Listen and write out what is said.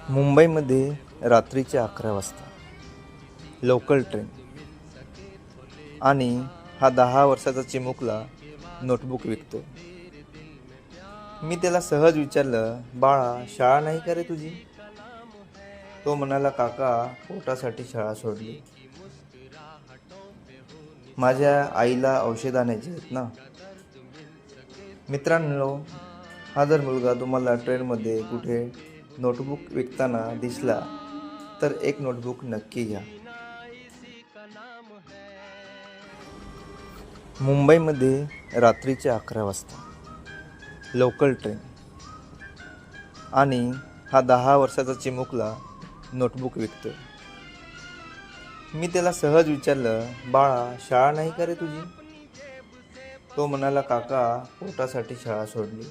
मुंबईमध्ये रात्रीचे 11 वाजता लोकल ट्रेन आणि हा 10 वर्षाचा चिमुकला नोटबुक विकतो. मी त्याला सहज विचारलं, बाळा शाळा नाही का रे तुझी? तो म्हणाला, काका पोटासाठी शाळा सोडली. माझ्या आईला औषध आणायचे आहेत ना. मित्रांनो, हा जर मुलगा तुम्हाला ट्रेनमध्ये कुठे नोटबुक विकताना दिसला तर एक नोटबुक नक्की घ्या. मुंबईमध्ये रात्रीचे 11 वाजता लोकल ट्रेन आणि हा 10 वर्षाचा चिमुकला नोटबुक विकतो. मी त्याला सहज विचारलं, बाळा शाळा नाही का रे तुझी? तो म्हणाला, काका पोटासाठी शाळा सोडली.